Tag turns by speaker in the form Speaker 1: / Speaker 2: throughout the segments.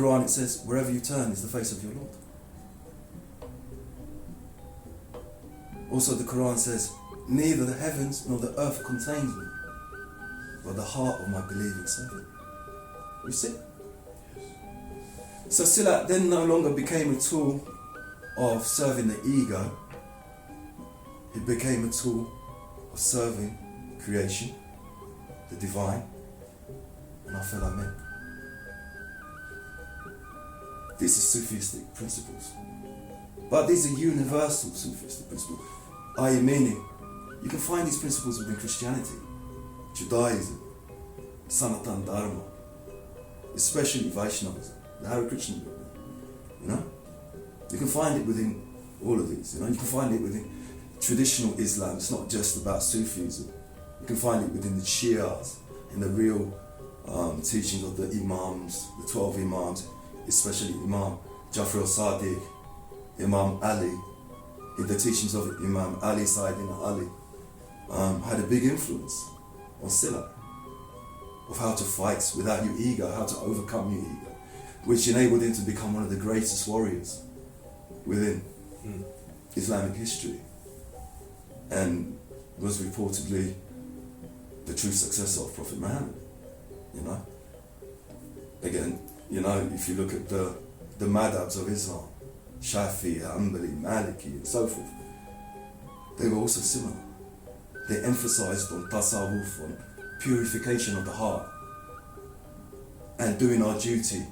Speaker 1: Quran it says, wherever you turn is the face of your Lord. Also the Quran says, neither the heavens nor the earth contains me, but the heart of my believing servant. You see? So Silat then no longer became a tool of serving the ego. It became a tool of serving creation, the divine, and our fellow men. These are Sufistic principles. But these are universal Sufistic principles. I.e. meaning, you can find these principles within Christianity, Judaism, Sanatan Dharma, especially Vaishnavism, the Hare Krishna movement, you know? You can find it within all of these, you know? You can find it within traditional Islam. It's not just about Sufism. You can find it within the Shias, in the real teachings of the Imams, the 12 Imams, especially Imam Jafar al-Sadiq, Imam Ali, in the teachings of Imam Ali Sayyidina Ali, had a big influence on Silat, of how to fight without your ego, how to overcome your ego, which enabled him to become one of the greatest warriors within Islamic history, and was reportedly the true successor of Prophet Muhammad, you know. Again, you know, if you look at the madhabs of Islam, Shafi, Hanbali, Maliki, and so forth, they were also similar. They emphasized on tasawwuf, on purification of the heart, and doing our duty,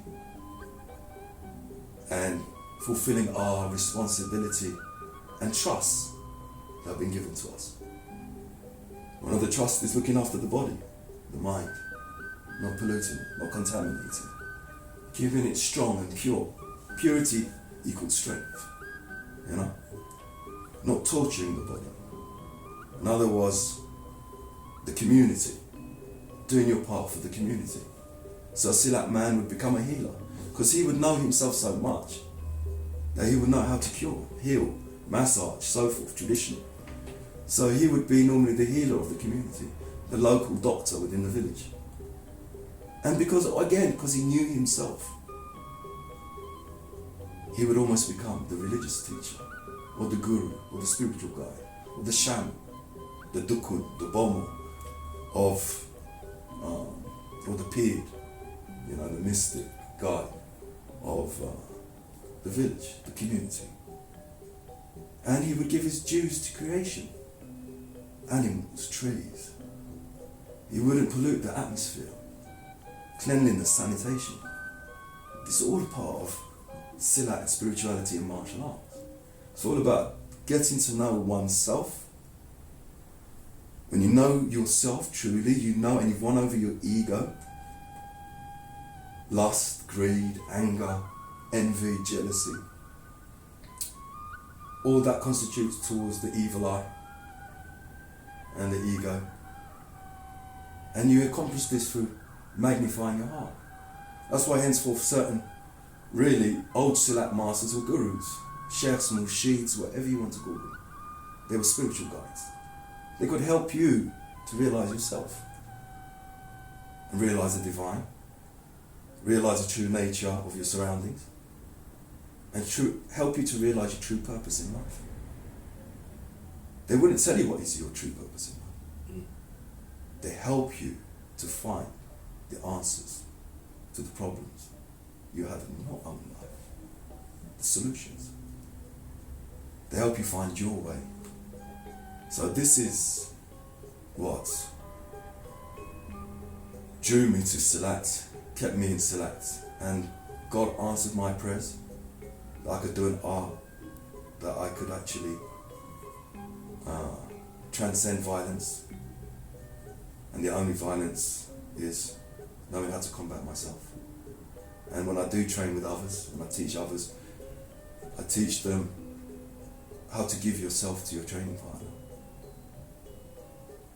Speaker 1: and fulfilling our responsibility and trust that have been given to us. One of the trusts is looking after the body, the mind, not polluting it, not contaminating it, keeping it strong and pure. Purity equals strength, you know? Not torturing the body. In other words, the community, doing your part for the community. So a Silat man would become a healer, because he would know himself so much that he would know how to cure, heal, massage, so forth, traditional. So he would be normally the healer of the community, the local doctor within the village. And because he knew himself, he would almost become the religious teacher, or the guru, or the spiritual guide, or the shaman, the dukun, the bomo of, or the pir, you know, the mystic guide of the village, the community. And he would give his dues to creation, animals, trees. He wouldn't pollute the atmosphere, cleanliness, sanitation. This is all a part of Silat spirituality and martial arts. It's all about getting to know oneself. When you know yourself truly, you know, and you've won over your ego, lust, greed, anger, envy, jealousy, all that constitutes towards the evil eye and the ego. And you accomplish this through magnifying your heart. That's why henceforth certain really old Silat masters or gurus, sheikhs, murshids, whatever you want to call them, they were spiritual guides. They could help you to realize yourself and realize the divine, realize the true nature of your surroundings, and help you to realize your true purpose in life. They wouldn't tell you what is your true purpose in life. They help you to find the answers to the problems you have in your own life, the solutions. They help you find your way. So this is what drew me to Silat, kept me in Silat, and God answered my prayers, that I could do an art, that I could actually transcend violence, and the only violence is knowing how to combat myself. And when I do train with others, when I teach others, I teach them how to give yourself to your training partner.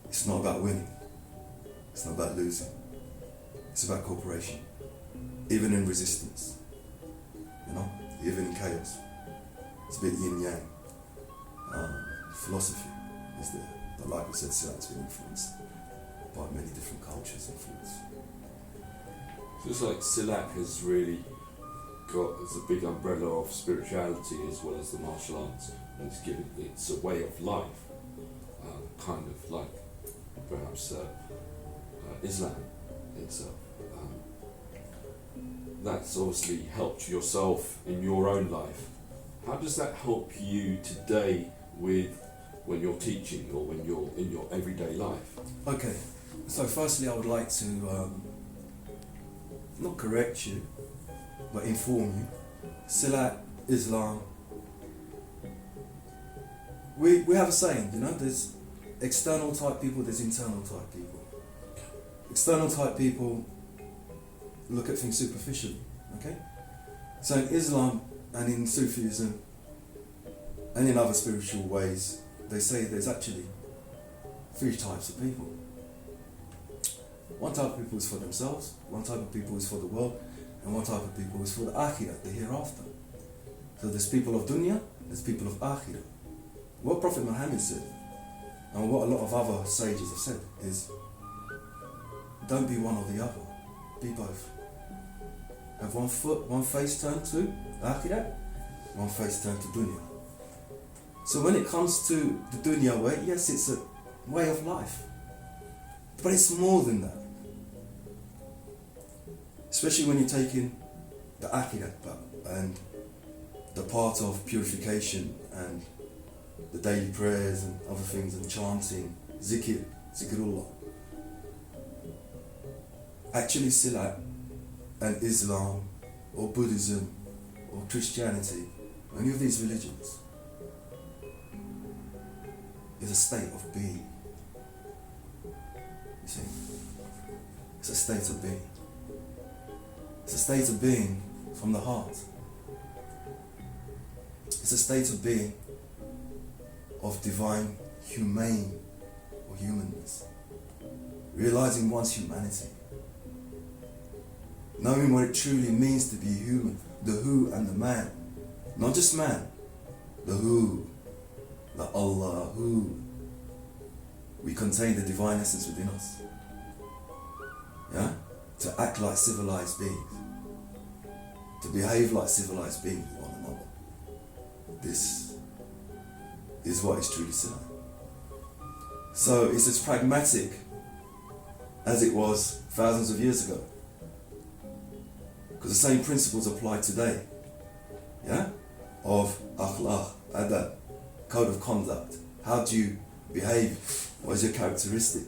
Speaker 1: It's not about winning, it's not about losing, it's about cooperation, even in resistance, you know, even in chaos. It's a bit yin-yang. Philosophy is there, but like I said, Silat's been influenced by many different cultures influence.
Speaker 2: So it's like Silat has really got as a big umbrella of spirituality as well as the martial arts, and it's a way of life, kind of like perhaps Islam itself. That's obviously helped yourself in your own life. How does that help you today with when you're teaching or when you're in your everyday life?
Speaker 1: Okay, so firstly I would like to not correct you, but inform you. Silat, Islam, we have a saying, there's external type people, there's internal type people. External type people look at things superficially, okay? So in Islam and in Sufism and in other spiritual ways, they say there's actually 3 types of people. One type of people is for themselves, one type of people is for the world, and one type of people is for the akhirah, the hereafter. So there's people of dunya, there's people of akhirah. What Prophet Muhammad said, and what a lot of other sages have said, is don't be one or the other, be both. Have one face turned to akhirah, one face turned to dunya. So when it comes to the dunya way, yes, it's a way of life, but it's more than that. Especially when you're taking the akhirah and the part of purification and the daily prayers and other things and chanting, zikrullah. Actually Silat and Islam or Buddhism or Christianity, any of these religions, is a state of being. You see? It's a state of being. It's a state of being from the heart. It's a state of being of divine humane or humanness. Realizing one's humanity. Knowing what it truly means to be human. The who and the man. Not just man. The who. The Allah who. We contain the divine essence within us. Yeah? To act like civilized beings. To behave like civilized beings with one another. This is what is truly Silat. So it's as pragmatic as it was thousands of years ago. Because the same principles apply today. Yeah? Of akhlaq, adab, code of conduct. How do you behave? What is your characteristic?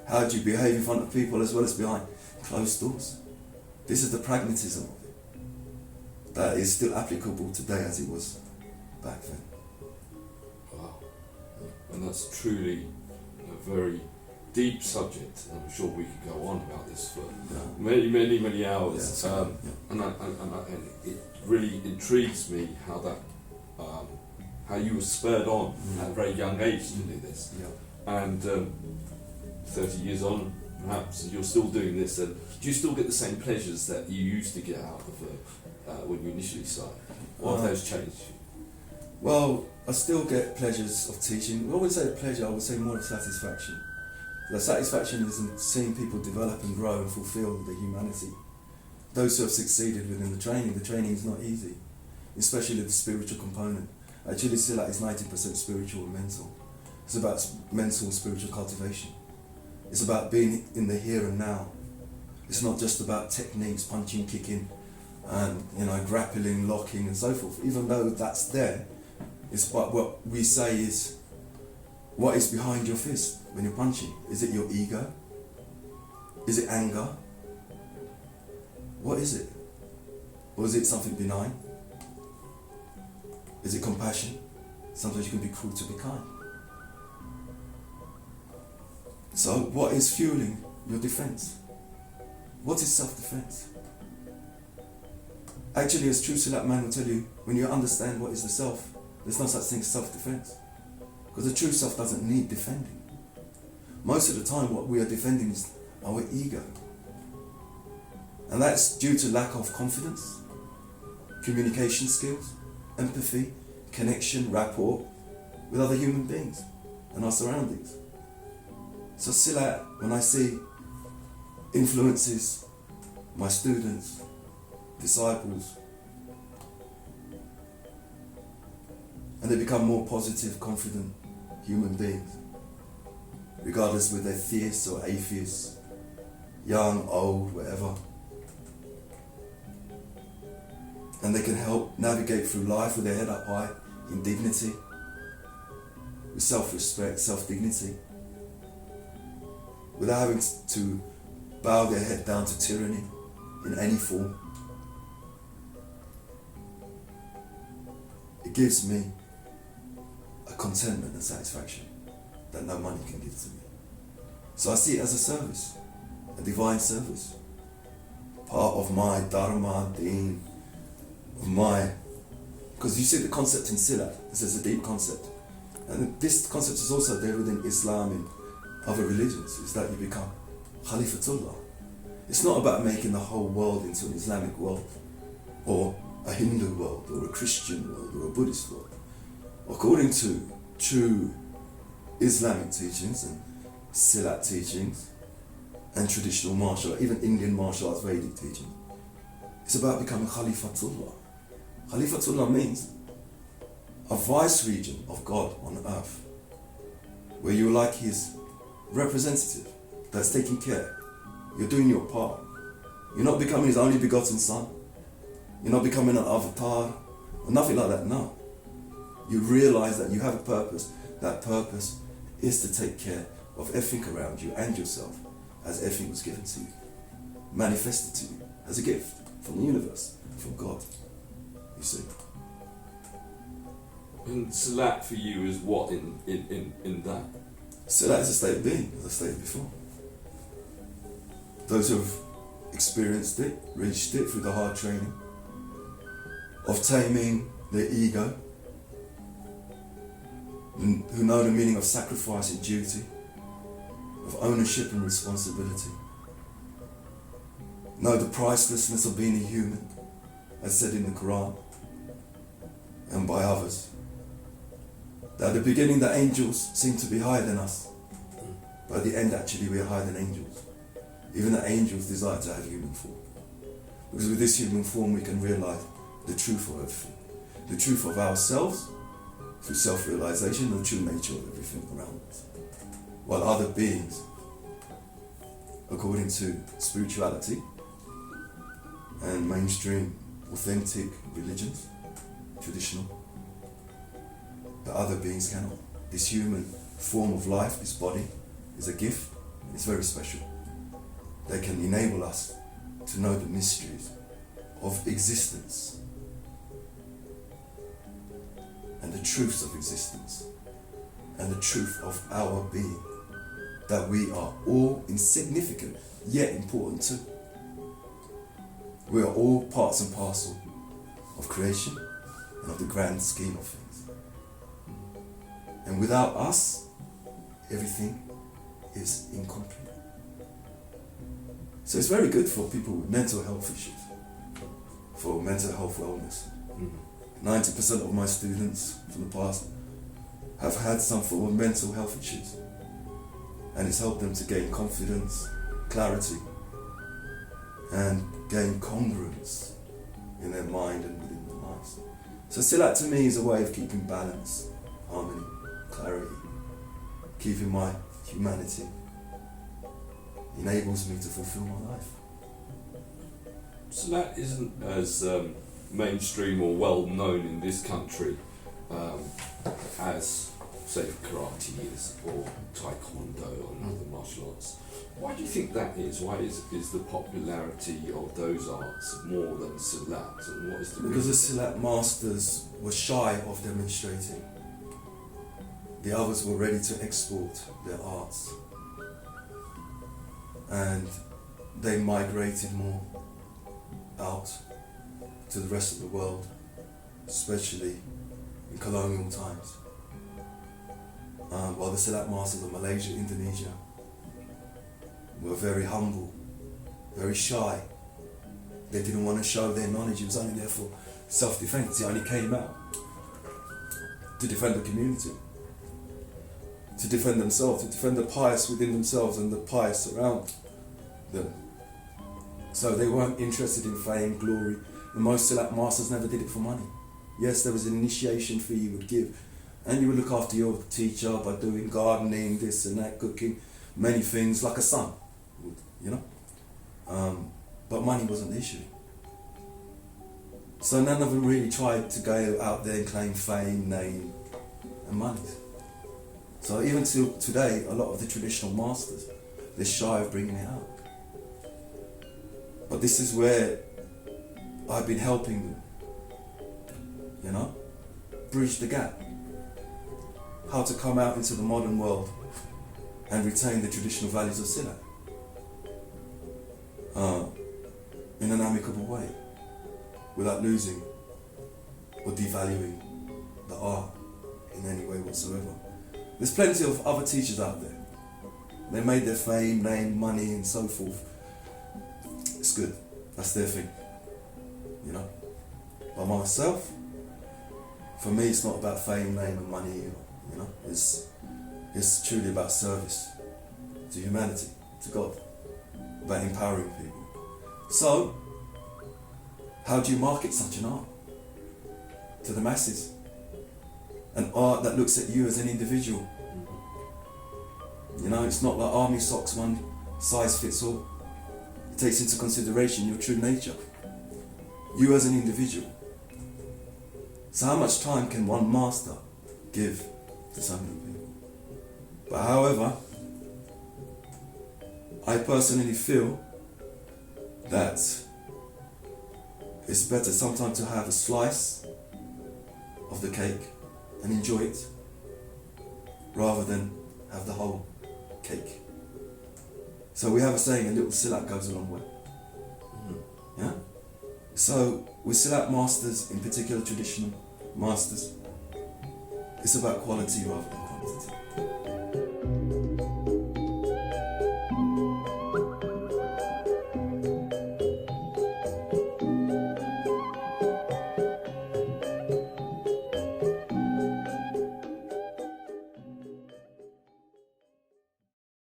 Speaker 1: How do you behave in front of people as well as behind closed doors? This is the pragmatism of it. That is still applicable today as it was back then.
Speaker 2: Wow. And that's truly a very deep subject. I'm sure we could go on about this for many hours. And it really intrigues me how that, how you were spurred on at a very young age to do this. And 30 years on, perhaps you're still doing this. And do you still get the same pleasures that you used to get out of it when you initially started? Or have those changed?
Speaker 1: Well, I still get pleasures of teaching. I wouldn't say pleasure, I would say more of satisfaction. The satisfaction is in seeing people develop and grow and fulfill their humanity. Those who have succeeded within the training is not easy, especially the spiritual component. Actually, Silat is 90% spiritual and mental. It's about mental and spiritual cultivation. It's about being in the here and now. It's not just about techniques, punching, kicking, and grappling, locking, and so forth. Even though that's there, it's what we say is, what is behind your fist when you're punching? Is it your ego? Is it anger? What is it? Or is it something benign? Is it compassion? Sometimes you can be cruel to be kind. So what is fueling your defense? What is self-defense? Actually, as true Silat man will tell you, when you understand what is the self, there's no such thing as self-defense. Because the true self doesn't need defending. Most of the time what we are defending is our ego. And that's due to lack of confidence, communication skills, empathy, connection, rapport with other human beings and our surroundings. So Silat, when I see influences, my students, disciples, and they become more positive, confident human beings, regardless whether they're theists or atheists, young, old, whatever. And they can help navigate through life with their head up high, in dignity, with self-respect, self-dignity, without having to bow their head down to tyranny in any form. It gives me a contentment and satisfaction that no money can give to me. So I see it as a service, a divine service, part of my dharma, deen, of my, because you see the concept in Silat, this is a deep concept. And this concept is also there within Islam and other religions, is that you become Khalifatullah. It's not about making the whole world into an Islamic world, or a Hindu world, or a Christian world, or a Buddhist world. According to true Islamic teachings and Silat teachings, and traditional martial art, even Indian martial arts, Vedic teaching, it's about becoming Khalifatullah. Khalifatullah means a vice region of God on earth, where you're like his representative that's taking care. You're doing your part. You're not becoming his only begotten son. You're not becoming an avatar or nothing like that, no. You realize that you have a purpose. That purpose is to take care of everything around you and yourself as everything was given to you, manifested to you as a gift from the universe, from God, you see.
Speaker 2: And Silat for you is what in that?
Speaker 1: Silat is a state of being, as I stated before. Those who have experienced it, reached it through the hard training of taming their ego, who know the meaning of sacrifice and duty, of ownership and responsibility, know the pricelessness of being a human, as said in the Quran and by others. That at the beginning the angels seem to be higher than us, but at the end actually we are higher than angels. Even the angels desire to have human form, because with this human form we can realize the truth of everything, the truth of ourselves through self-realization and the true nature of everything around us. While other beings, according to spirituality and mainstream authentic religions, traditional, the other beings cannot. This human form of life, this body, is a gift. It's very special. They can enable us to know the mysteries of existence and the truths of existence and the truth of our being, that we are all insignificant yet important too. We are all parts and parcel of creation and of the grand scheme of things. And without us, everything is incomplete. So it's very good for people with mental health issues, for mental health wellness. 90% of my students from the past have had some form of mental health issues, and it's helped them to gain confidence, clarity, and gain congruence in their mind and within their lives. So Silat to me is a way of keeping balance, harmony, clarity, keeping my humanity, enables me to fulfill my life.
Speaker 2: Silat isn't as mainstream or well known in this country as, say, karate is, or taekwondo or other martial arts. Why do you think that is? Why is the popularity of those arts more than Silat? And what is the
Speaker 1: Because the Silat masters were shy of demonstrating. The others were ready to export their arts, and they migrated more out to the rest of the world, especially in colonial times. While the Silat masters of Malaysia, Indonesia were very humble, very shy. They didn't want to show their knowledge. It was only there for self-defense. It only came out to defend the community, to defend themselves, to defend the pious within themselves and the pious around them. So they weren't interested in fame, glory, and most Silat masters never did it for money. Yes, there was an initiation fee you would give, and you would look after your teacher by doing gardening, this and that, cooking, many things, like a son, you know? But money wasn't the issue. So none of them really tried to go out there and claim fame, name, and money. So even till today, a lot of the traditional masters, they're shy of bringing it out. But this is where I've been helping them, you know, bridge the gap. How to come out into the modern world and retain the traditional values of Silat in an amicable way, without losing or devaluing the art in any way whatsoever. There's plenty of other teachers out there. They made their fame, name, money and so forth. It's good. That's their thing. You know? But myself, for me it's not about fame, name and money, you know? It's truly about service to humanity, to God, about empowering people. So, how do you market such an art to the masses? An art that looks at you as an individual. You know, it's not like army socks, one size fits all. It takes into consideration your true nature, you as an individual. So how much time can one master give to so many people? But however, I personally feel that it's better sometimes to have a slice of the cake and enjoy it, rather than have the whole cake. So we have a saying, a little Silat goes a long way. Yeah? So with Silat masters, in particular traditional masters, it's about quality rather than quantity.